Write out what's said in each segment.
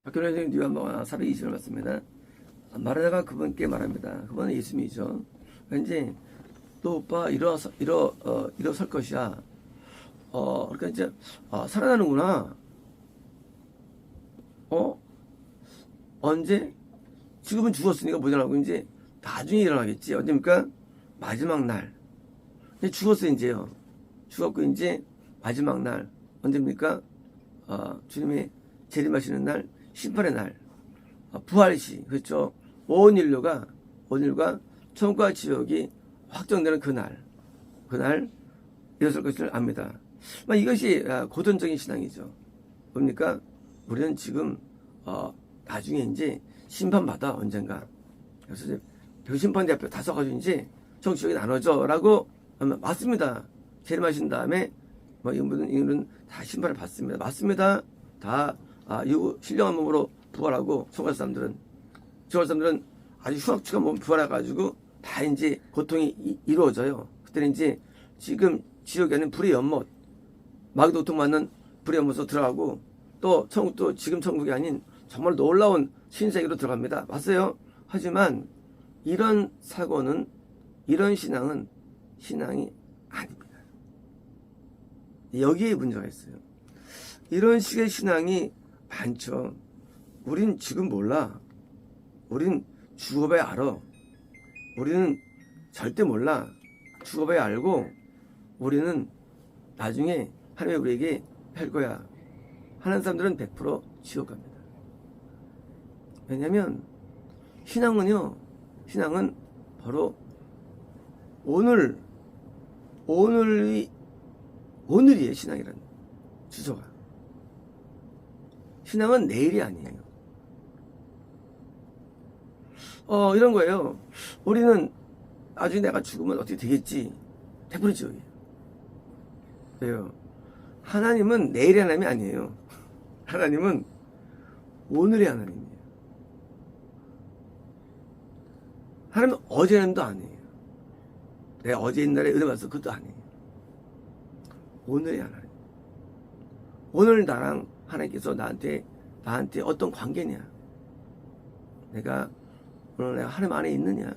박근혜 요한복음 420절 맞습니다. 말하다가 그분께 말합니다. 그분은 예수님이죠. 왠지 너 오빠 일어설 것이야. 그러니까 이제 살아나는구나. 언제? 지금은 죽었으니까 모자라고 이제 나중에 일어나겠지. 언제입니까? 마지막 날. 이제 죽었어요, 이제요. 죽었고 이제 마지막 날. 언제입니까? 주님의 재림하시는 날, 심판의 날. 부활시. 그렇죠. 온 인류가 천국과 지옥이 확정되는 그날 일어설 것을 압니다. 이것이 고전적인 신앙이죠. 뭡니까? 우리는 지금 나중에 이제 심판받아 언젠가. 그래서 이제 배심판대 앞에 다 서가지고 이제 정치적이 나눠져라고 하면 맞습니다. 재림하신 다음에 이분은 다 심판을 받습니다. 맞습니다. 다 신령한 몸으로 부활하고 죽을 사람들은 아주 흉악한 몸 부활해가지고 다 이제 고통이 이루어져요. 그때는 이제 지금 지옥에 있는 불의 연못, 마귀도 고통받는 불의 연못으로 들어가고 또 천국도 지금 천국이 아닌 정말 놀라운 신세계로 들어갑니다. 맞아요. 하지만 이런 사고는, 이런 신앙은 신앙이 아닙니다. 여기에 문제가 있어요. 이런 식의 신앙이 많죠. 우린 지금 몰라. 우린 죽어봐야 알아. 우리는 절대 몰라. 죽어봐야 알고 우리는 나중에 하나님이 우리에게 할 거야 하는 사람들은 100% 지옥 갑니다. 왜냐하면 신앙은 바로 오늘이에요. 신앙이라는 주소가. 신앙은 내일이 아니에요. 이런 거예요. 우리는 나중에 내가 죽으면 어떻게 되겠지. 100% 지옥이에요. 왜요? 하나님은 내일의 하나님이 아니에요. 하나님은 오늘의 하나님이에요. 하나님은 어제 하나님도 아니에요. 내가 어제 옛날에 은혜 받아서 그것도 아니에요. 오늘의 하나님. 오늘 나랑 하나님께서 나한테 어떤 관계냐. 오늘 내가 하나님 안에 있느냐.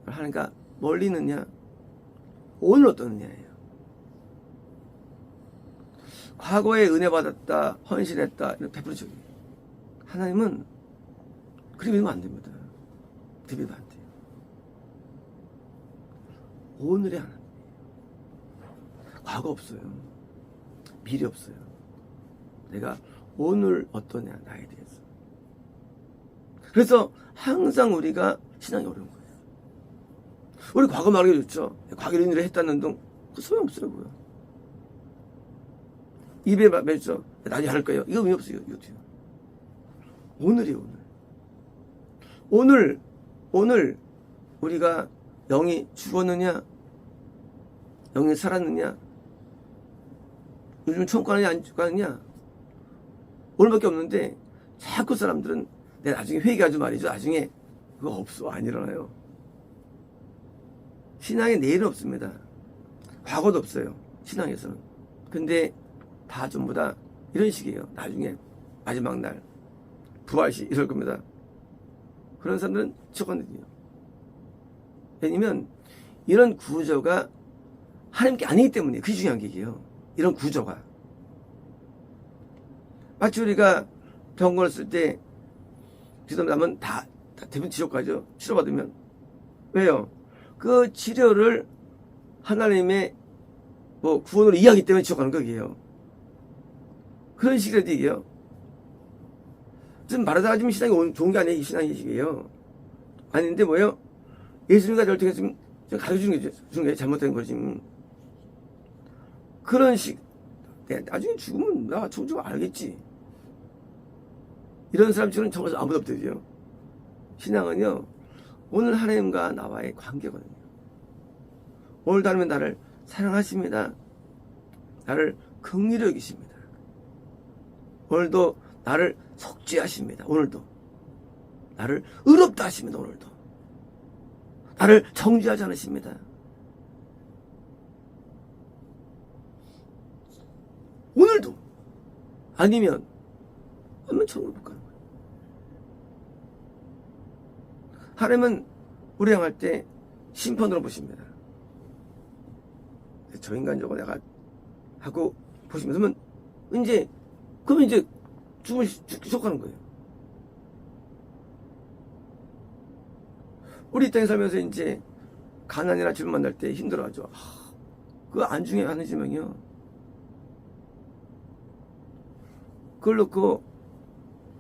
하나님과 멀리 있느냐. 오늘 어떠느냐예요. 과거에 은혜 받았다, 헌신했다, 이런 100%적이에요. 하나님은 그렇게 믿으면 안 됩니다. 믿으면 안 돼요. 오늘의 하나님. 과거 없어요. 미래 없어요. 내가 오늘 어떠냐, 나에 대해서. 그래서 항상 우리가 신앙이 어려운 거예요. 우리 과거 말하기 좋죠. 과거 이런 일을 했다는 둥, 그 소용없더라고요. 입에 맺죠. 나중에 할 거예요. 이거 의미 없어요. 이거요. 오늘이에요, 오늘 우리가 영이 죽었느냐, 영이 살았느냐, 요즘 천국 가느냐, 안 가느냐, 오늘밖에 없는데, 자꾸 사람들은 내 나중에 회개하지 말이죠. 나중에 그거 없어. 안 일어나요. 신앙에 내일은 없습니다. 과거도 없어요. 신앙에서는. 근데 다 전부 다 이런 식이에요. 나중에 마지막 날 부활시 이럴 겁니다. 그런 사람들은 지옥간대요. 왜냐면 이런 구조가 하나님께 아니기 때문에 그게 중요한 얘기예요. 이런 구조가. 마치 우리가 병 걸렸을 때 기도하면 다 대부분 지옥 가죠. 치료받으면. 왜요? 그 치료를 하나님의 구원으로 이해하기 때문에 지옥 가는 거예요. 그런 식이라도 얘기해요. 지금 말하다가 지금 신앙이 좋은 게 아니에요. 이 신앙이시게요. 아닌데 뭐예요? 예수님과 저를 통해서 지금 가르쳐주는 게 잘못된 거지. 그런 식. 나중에 죽으면 나 죽은 알겠지. 이런 사람 지금 정말 아무도 없대요. 신앙은요, 오늘 하나님과 나와의 관계거든요. 오늘도 하나님은 나를 사랑하십니다. 나를 긍휼히 여기십니다. 오늘도 나를 속죄하십니다. 오늘도 나를 의롭다 하십니다. 오늘도 나를 정죄하지 않으십니다. 오늘도. 아니면 회개하면 천국 못 가는 거예요. 하나님은 우리 향할 때 심판으로 보십니다. 저 인간 저거 내가 하고 보시면서 그러면 이제 죽음을 속하는 거예요. 우리 이 땅에 살면서 이제 가난이나 질문 만날 때 힘들어하죠. 그거 안중에 하는 지명이요. 그걸 놓고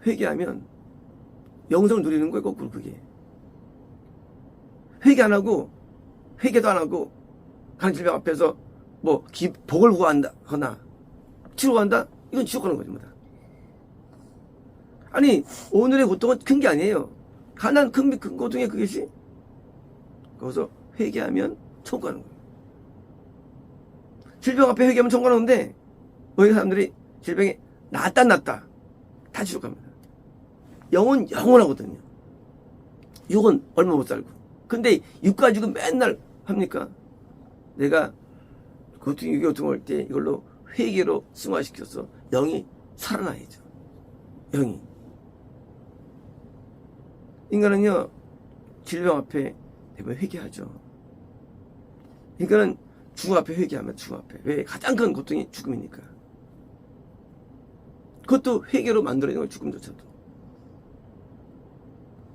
회개하면 영생을 누리는 거예요. 거꾸로 그게. 회개도 안 하고 가는 질병 앞에서 뭐 복을 구한다거나 치료한다? 이건 지옥 가는 거죠. 아니 오늘의 고통은 큰 게 아니에요. 가난 큰 고통의 그것이 거기서 회개하면 천국 가는 거예요. 질병 앞에 회개하면 천국 가는데 너희 사람들이 질병에 낫다 다 지옥 갑니다. 영은 영원하거든요. 육은 얼마 못 살고. 근데 육 가지고 맨날 합니까? 내가 고통 올 때 이걸로 회개로 승화시켜서 영이 살아나야죠. 영이. 인간은요, 질병 앞에 대부분 회개하죠. 인간은 죽음 앞에 회개하면 죽음 앞에. 왜? 가장 큰 고통이 죽음이니까. 그것도 회개로 만들어내는 거예요, 죽음조차도.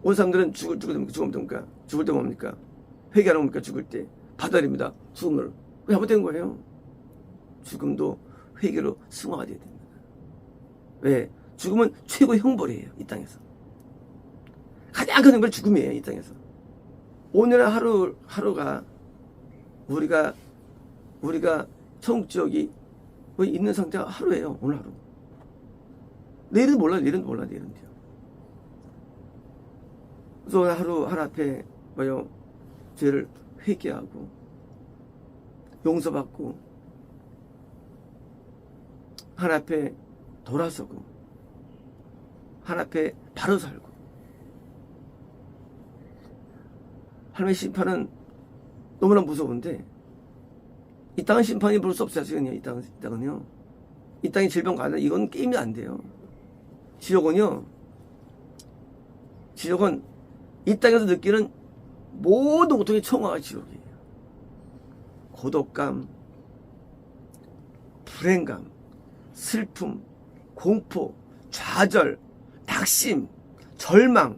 온 사람들은 죽을 때 뭡니까? 죽을 때 뭡니까? 회개하는 겁니까? 죽을 때. 받아들입니다. 죽음을. 잘못된 거예요. 죽음도 회개로 승화가 돼야 됩니다. 왜? 죽음은 최고의 형벌이에요, 이 땅에서. 가장 큰 형벌이 죽음이에요, 이 땅에서. 오늘 하루가 우리가 천국 지역이 있는 상태가 하루예요, 오늘 하루. 내일은 몰라요. 그래서 하루 앞에 죄를 회개하고 용서받고 하나 앞에 돌아서고 하나 앞에 바로 살고. 하나님의 심판은 너무나 무서운데 이 땅은 심판이 볼 수 없어요. 지금요. 이 땅은요. 이 땅에 질병 가는 이건 게임이 안 돼요. 지옥은 이 땅에서 느끼는 모든 고통의 총화가 지옥이에요. 고독감, 불행감, 슬픔, 공포, 좌절, 낙심, 절망,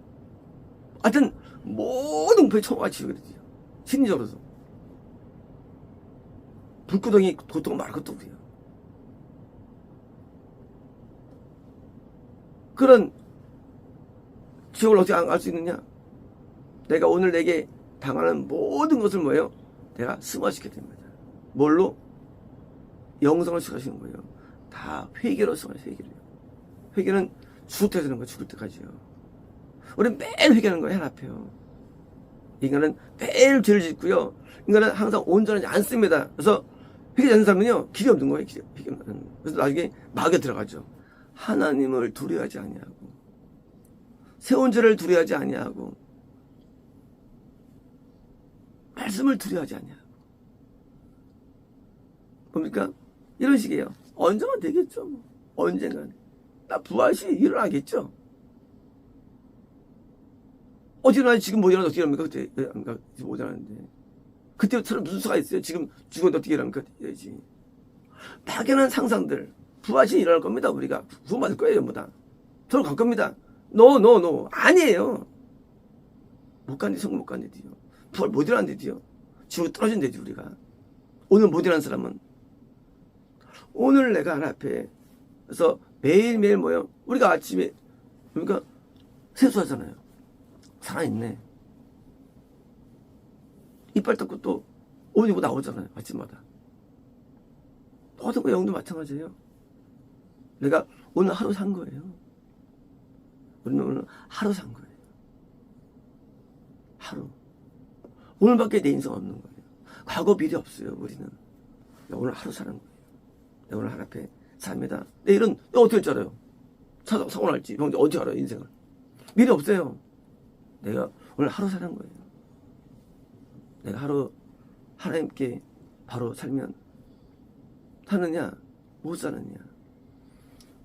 하여튼 모든 고통의 총화가 지옥이 되죠. 심리적으로도. 불구덩이 고통은 말할 것도 없고요. 그런 지옥을 어떻게 알 수 있느냐? 내가 오늘 내게 당하는 모든 것을 뭐예요? 내가 승화시켜야 됩니다. 뭘로? 영성을 승화시키는 거예요. 다 회개로 승화시켜요. 회개는 죽을 때 되는 거예요. 죽을 때까지요. 우리는 매일 회개하는 거예요. 하나 앞에요. 인간은 매일 죄를 짓고요. 인간은 항상 온전하지 않습니다. 그래서 회개하는 사람은요, 길이 없는 거예요. 그래서 나중에 마귀에 들어가죠. 하나님을 두려워하지 아니하고 세운 죄를 두려워하지 아니하고 말씀을 두려워하지 아니하고 뭡니까? 이런 식이에요. 언젠간 되겠죠. 언젠간 나 부활시 일어나겠죠. 어찌나 지금 못 일어나서 어떻게 일어납니까? 그때 못 일어나는데 그때부터는 무슨 수가 있어요? 지금 죽었는데 어떻게 일어납니까? 이래야지. 막연한 상상들. 부활시 일어날 겁니다. 우리가 구원받을 거예요. 전부 다. 저로 갈 겁니다. 노. 아니에요. 못 간대. 성공 못 간대요. 부활 못 일어난대요. 지옥에 떨어진대요. 우리가. 오늘 못 일어난 사람은 오늘 내가 하나 앞에 그래서 매일매일 뭐예요? 우리가 아침에 그러니까 세수하잖아요. 살아있네. 이빨 닦고 또 옷 입고 나오잖아요. 아침마다. 모든 거 영도 마찬가지예요. 내가 오늘 하루 산 거예요. 우리는 오늘 하루 산 거예요. 하루. 오늘밖에 내 인생 없는 거예요. 과거 미래 없어요. 우리는. 오늘 하루 사는 거예요. 내가 오늘 하루 앞에 삽니다. 내일은 어떻게 할 줄 알아요? 사고 날지. 어떻게 알아요? 인생을. 미래 없어요. 내가 오늘 하루 사는 거예요. 내가 하루 하나님께 바로 살면 사느냐 못 사느냐.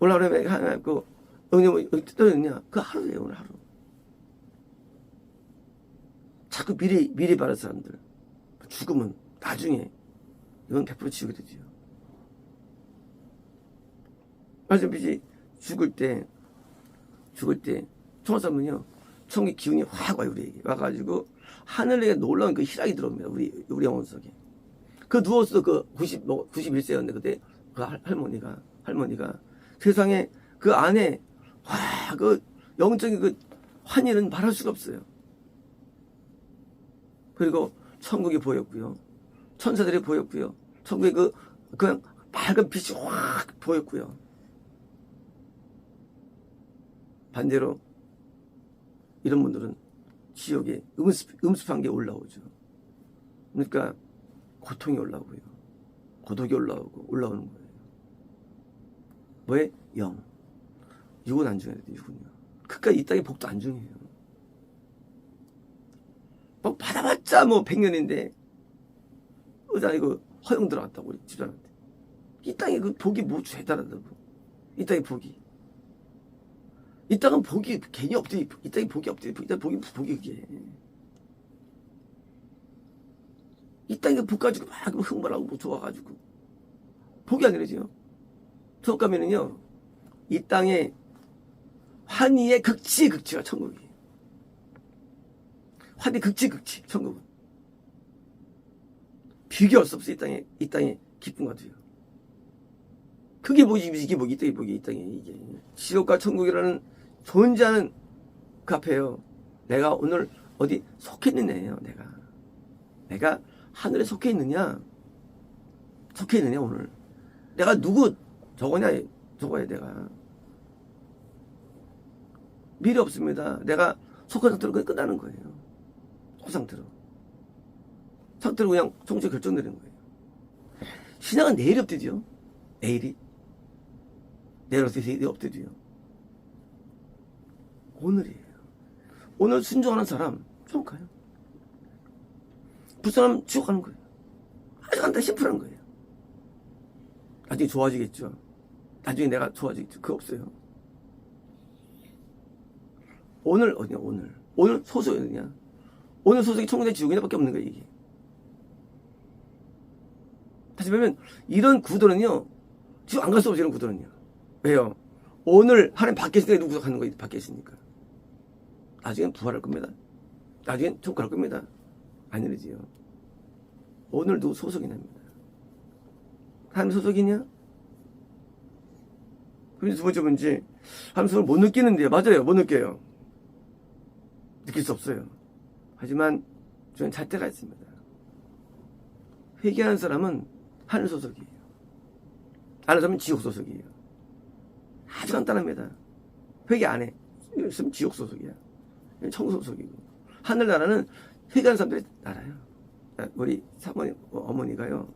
오늘 하루에 하나님 그 여기 떨어졌냐? 그 하루예요, 오늘 하루. 자꾸 미리 바랄 사람들. 죽으면 나중에 이건 100% 지우게 되죠. 말씀드리지 죽을 때 총알사면요 천국의 기운이 확 와요. 우리에게 와가지고 하늘에 놀라운 그 희락이 들어옵니다. 우리 영혼 속에. 그 누웠어 그 91세였는데 그때 그 할머니가 세상에 그 안에 와 그 영적인 그 환희는 말할 수가 없어요. 그리고 천국이 보였고요. 천사들이 보였고요. 천국에 그냥 밝은 빛이 확 보였고요. 반대로 이런 분들은 지옥에 음습한 게 올라오죠. 그러니까 고통이 올라오고요. 고독이 올라오는 거예요. 뭐에? 영. 육은 안 중요해요. 육은요. 그까지 이 땅의 복도 안 중요해요. 뭐 받아봤자 뭐 100년인데 의자 이거 허용 들어갔다고 우리 집사람한테. 이 땅에 그 복이 뭐 죄다라다고. 이 땅의 복이. 이 땅은 복이 괜히 없대. 이 땅에 복이 없대. 이 땅에 복이 그게. 이 땅에 복 가지고 막 흥분하고 뭐 좋아가지고 복이 아니라지요. 저것 가면은요 이 땅에 환희의 극치가 천국이에요. 환희 극치 천국은 비교할 수 없어. 이 땅에 기쁨과 도요. 그게 뭐지? 이게 뭐지? 이 땅에 이게 지옥과 천국이라는 존재하는 그 앞에요. 내가 오늘 어디 속해 있느냐예요. 내가 하늘에 속해 있느냐 오늘. 내가 누구 저거야 내가. 미래 없습니다. 내가 속한 상태로 그냥 끝나는 거예요. 그 상태로 그냥 종체 결정되는 거예요. 신앙은 내일이 없대지요. 내일 없대지요. 오늘이에요. 오늘 순종하는 사람 좀 가요. 불쌍하면 지옥 가는 거예요. 아주 간단히 심플한 거예요. 나중에 좋아지겠죠. 나중에 내가 좋아지겠죠. 그거 없어요. 오늘 어디냐 오늘 소속이 어디냐. 오늘 소속이 천국이냐 지옥이냐 밖에 없는 거예요. 이게. 다시 보면 이런 구도는요 지금 안 갈 수 없어요. 이런 구도는요. 왜요? 오늘 하나님 밖에 있으니까 누구 가는 거예요. 밖에 있으니까. 나중엔 부활할 겁니다. 나중엔 천국 갈 겁니다. 아니지요. 오늘도 소속이 납니다. 하나님 소속이냐? 그럼 두 번째 문제, 하나님 소속을 못 느끼는데요. 맞아요. 못 느껴요. 느낄 수 없어요. 하지만 저는 잣대가 있습니다. 회개하는 사람은 하늘 소속이에요. 아는 사람은 지옥 소속이에요. 아주 간단합니다. 회개 안 해. 있으면 지옥 소속이야. 천국 소속이고. 하늘나라는 회개하는 사람들의 나라예요. 우리 사모님, 어머니가요.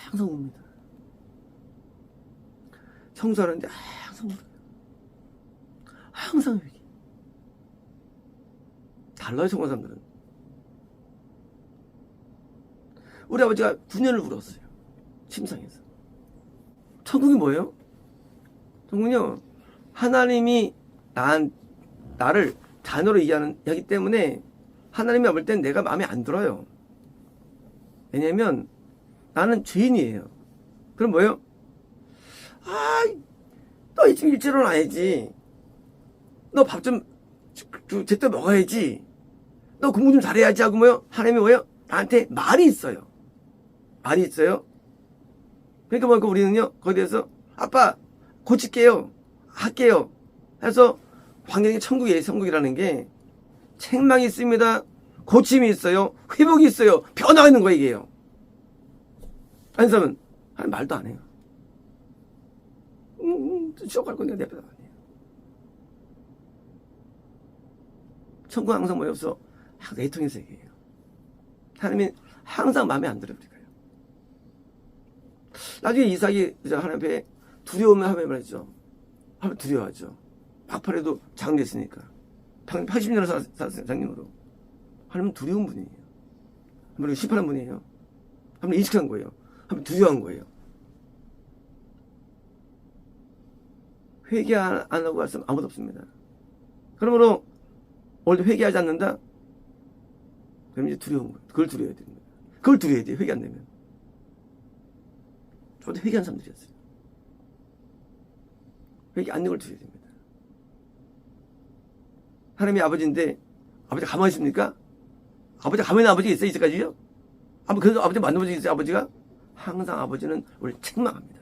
항상 웁니다. 청소하는데 항상 울어요. 항상 회개. 달라요, 청소 사람들은. 우리 아버지가 9년을 울었어요. 침상에서. 천국이 뭐예요? 천국은요, 하나님이 나를 자녀로 이해하기 때문에 하나님이 볼 땐 내가 마음에 안 들어요. 왜냐면 나는 죄인이에요. 그럼 뭐예요? 너 이쯤 일찍 일어나야지. 너 밥 좀 제때 먹어야지. 너 공부 좀 잘해야지 하고 뭐예요? 하나님이 뭐예요? 나한테 말이 있어요. 그러니까 뭐니까 우리는요 거기에 대해서 아빠 고칠게요. 할게요. 해서 환경이 천국이라는 게 책망이 있습니다. 고침이 있어요. 회복이 있어요. 변화가 있는 거예요. 이게요. 한 사람은 말도 안 해요. 지옥 갈 건데 내 앞에다 안 해요. 천국은 항상 뭐예요? 없어. 애통의 세계예요. 하나님이 항상 마음에 안 들어요. 우리가요. 나중에 이삭이 하나님 앞에 두려움을 하면 말이죠. 하면 두려워하죠. 막판에도 장례했으니까. 80년을 살았어요. 장님으로. 하나님은 두려운 분이에요. 한번 심판한 분이에요. 한번 인식한 거예요. 한번 두려워한 거예요. 회개 안 하고 갔으면 아무도 없습니다. 그러므로 오늘도 회개하지 않는다? 그럼 이제 두려운 거예요. 그걸 두려워야 됩니다. 그걸 두려워야 돼요. 회개 안 되면. 저도 회개한 사람들이었어요. 회개 안 되는 걸 두려워야 됩니다. 하나님이 아버지인데 아버지 가만히 있습니까? 아버지 가만히 있는 아버지가 있어요? 이제까지요? 그래도 아버지 만나본 적 있어요? 아버지가? 항상 아버지는 우리를 책망합니다.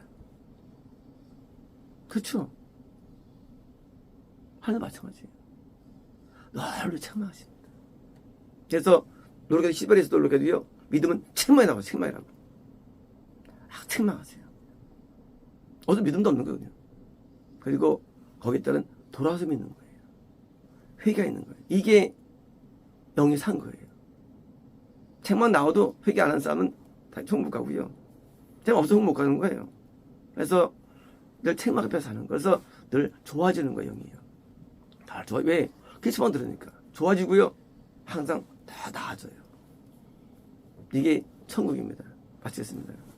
그렇죠? 하나도 마찬가지예요. 널 책망하십니다. 그래서 노력해도 시발에서 노력해도요, 믿음은 책망이 나와요. 책망이라고. 책망하세요. 어서 믿음도 없는 거거든요. 그리고 거기에 따른 돌아서 믿는 거예요. 회개가 있는 거예요. 이게 영이 산 거예요. 책만 나와도 회개 안 한 사람은 다 천국 가고요. 책 없으면 못 가는 거예요. 그래서 늘 책만 앞에 사는 거예요. 그래서 늘 좋아지는 거예요, 영이요. 다 좋아. 왜? 기침만 들으니까. 좋아지고요. 항상 다 나아져요. 이게 천국입니다. 마치겠습니다.